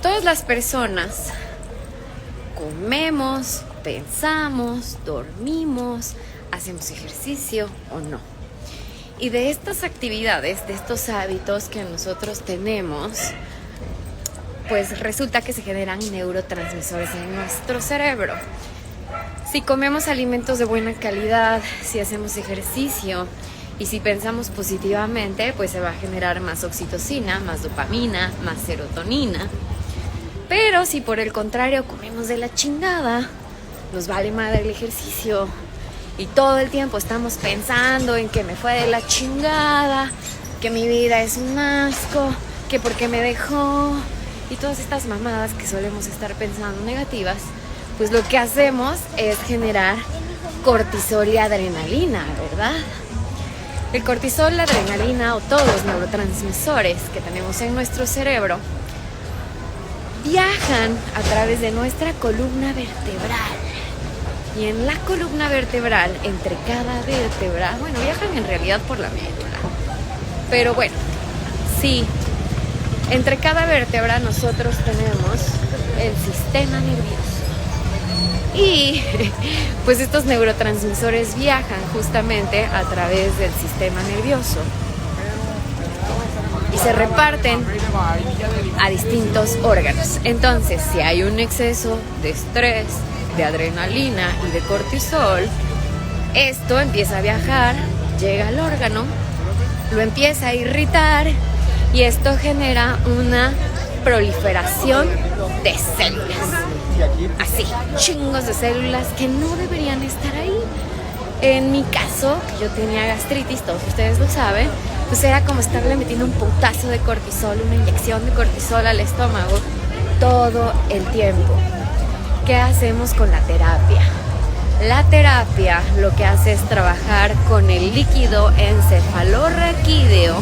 Todas las personas comemos, pensamos, dormimos, hacemos ejercicio o no. Y de estas actividades, de estos hábitos que nosotros tenemos, pues resulta que se generan neurotransmisores en nuestro cerebro. Si comemos alimentos de buena calidad, si hacemos ejercicio y si pensamos positivamente, pues se va a generar más oxitocina, más dopamina, más serotonina. Pero si por el contrario comemos de la chingada, nos vale madre el ejercicio y todo el tiempo estamos pensando en que me fue de la chingada, que mi vida es un asco, que por qué me dejó y todas estas mamadas que solemos estar pensando negativas, pues lo que hacemos es generar cortisol y adrenalina, ¿verdad? El cortisol, la adrenalina o todos los neurotransmisores que tenemos en nuestro cerebro viajan a través de nuestra columna vertebral. Y en la columna vertebral, entre cada vértebra, bueno, viajan en realidad por la médula. Pero bueno, sí, entre cada vértebra nosotros tenemos el sistema nervioso. Y pues estos neurotransmisores viajan justamente a través del sistema nervioso y se reparten a distintos órganos. Entonces, si hay un exceso de estrés, de adrenalina y de cortisol, esto empieza a viajar, llega al órgano, lo empieza a irritar y esto genera una proliferación de células. Así, chingos de células que no deberían estar ahí. En mi caso, que yo tenía gastritis, todos ustedes lo saben, pues era como estarle metiendo un putazo de cortisol, una inyección de cortisol al estómago todo el tiempo. ¿Qué hacemos con la terapia? La terapia lo que hace es trabajar con el líquido encefalorraquídeo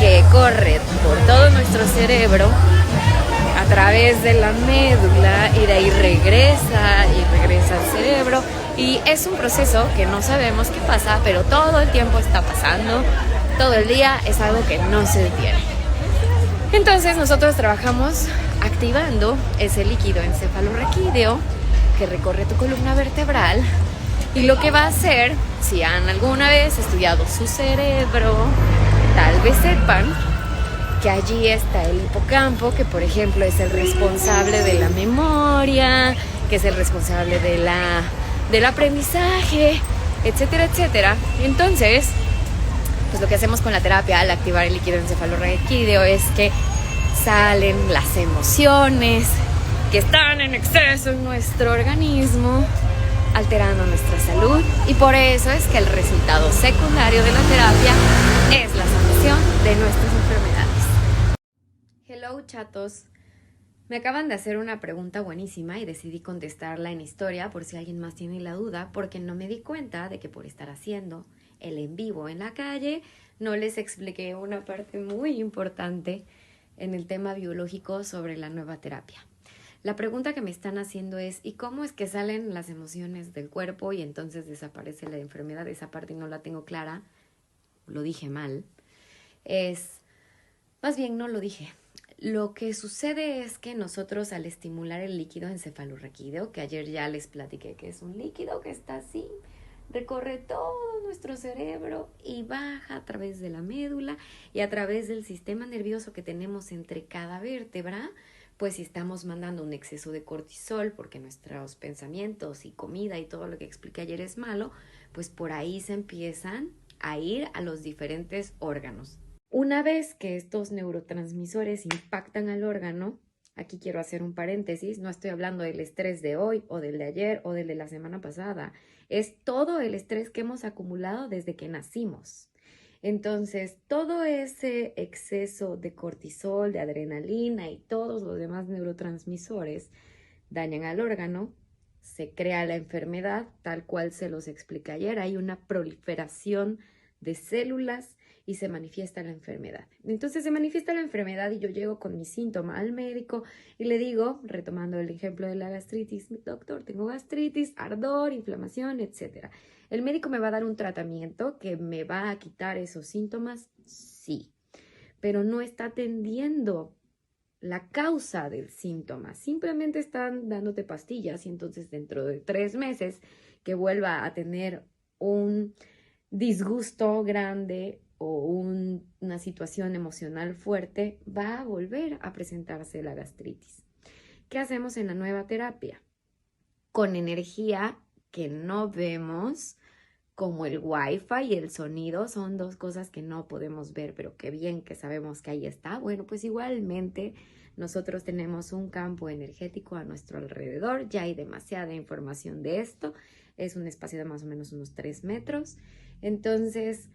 que corre por todo nuestro cerebro a través de la médula y de ahí regresa al cerebro y es un proceso que no sabemos qué pasa, pero todo el tiempo está pasando, todo el día es algo que no se detiene. Entonces nosotros trabajamos activando ese líquido encefalorraquídeo que recorre tu columna vertebral y lo que va a hacer, si han alguna vez estudiado su cerebro, tal vez sepan que allí está el hipocampo, que por ejemplo es el responsable de la memoria, que es el responsable del aprendizaje, etcétera, etcétera. Entonces, pues lo que hacemos con la terapia al activar el líquido encefalorraquídeo es que salen las emociones que están en exceso en nuestro organismo, alterando nuestra salud, y por eso es que el resultado secundario de la terapia es la sanación de nuestras enfermedades. Hello, chatos. Me acaban de hacer una pregunta buenísima y decidí contestarla en historia por si alguien más tiene la duda, porque no me di cuenta de que por estar haciendo el en vivo en la calle no les expliqué una parte muy importante en el tema biológico sobre la nueva terapia. La pregunta que me están haciendo es, ¿y cómo es que salen las emociones del cuerpo y entonces desaparece la enfermedad? Esa parte no la tengo clara, lo dije mal. Más bien no lo dije. Lo que sucede es que nosotros al estimular el líquido encefalorraquídeo, que ayer ya les platiqué que es un líquido que está así, recorre todo nuestro cerebro y baja a través de la médula y a través del sistema nervioso que tenemos entre cada vértebra, pues si estamos mandando un exceso de cortisol porque nuestros pensamientos y comida y todo lo que expliqué ayer es malo, pues por ahí se empiezan a ir a los diferentes órganos. Una vez que estos neurotransmisores impactan al órgano, aquí quiero hacer un paréntesis, no estoy hablando del estrés de hoy o del de ayer o del de la semana pasada, es todo el estrés que hemos acumulado desde que nacimos. Entonces, todo ese exceso de cortisol, de adrenalina y todos los demás neurotransmisores dañan al órgano, se crea la enfermedad, tal cual se los expliqué ayer, hay una proliferación de células y se manifiesta la enfermedad. Entonces se manifiesta la enfermedad y yo llego con mi síntoma al médico y le digo, retomando el ejemplo de la gastritis, doctor, tengo gastritis, ardor, inflamación, etc. ¿El médico me va a dar un tratamiento que me va a quitar esos síntomas? Sí, pero no está atendiendo la causa del síntoma. Simplemente están dándote pastillas y entonces dentro de 3 meses que vuelva a tener un disgusto grande o una situación emocional fuerte, va a volver a presentarse la gastritis. ¿Qué hacemos en la nueva terapia? Con energía que no vemos, como el wifi y el sonido, son 2 cosas que no podemos ver, pero qué bien que sabemos que ahí está. Bueno, pues igualmente nosotros tenemos un campo energético a nuestro alrededor, ya hay demasiada información de esto, es un espacio de más o menos unos 3 metros. Entonces,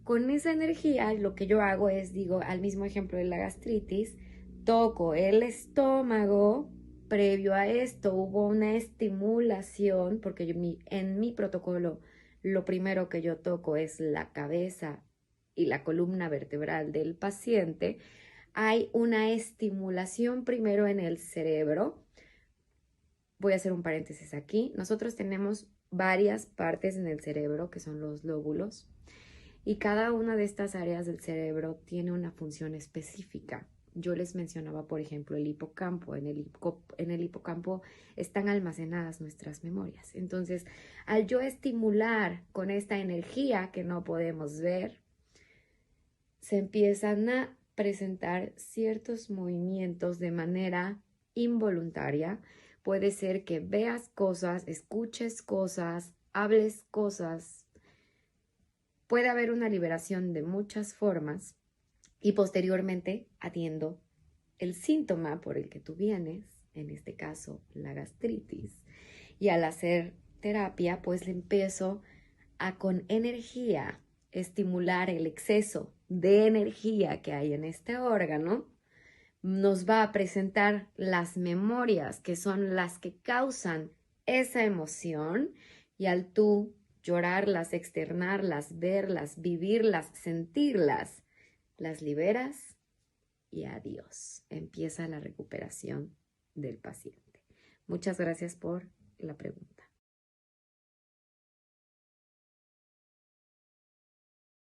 con esa energía, lo que yo hago es, digo, al mismo ejemplo de la gastritis, toco el estómago. Previo a esto hubo una estimulación, porque en mi protocolo lo primero que yo toco es la cabeza y la columna vertebral del paciente. Hay una estimulación primero en el cerebro. Voy a hacer un paréntesis aquí. Nosotros tenemos varias partes en el cerebro que son los lóbulos y cada una de estas áreas del cerebro tiene una función específica. Yo les mencionaba, por ejemplo, el hipocampo. En el hipocampo están almacenadas nuestras memorias. Entonces, al yo estimular con esta energía que no podemos ver, se empiezan a presentar ciertos movimientos de manera involuntaria. Puede ser que veas cosas, escuches cosas, hables cosas. Puede haber una liberación de muchas formas. Y posteriormente atiendo el síntoma por el que tú vienes, en este caso la gastritis. Y al hacer terapia, pues le empiezo a con energía estimular el exceso de energía que hay en este órgano. Nos va a presentar las memorias que son las que causan esa emoción y al tú llorarlas, externarlas, verlas, vivirlas, sentirlas, las liberas y adiós. Empieza la recuperación del paciente. Muchas gracias por la pregunta.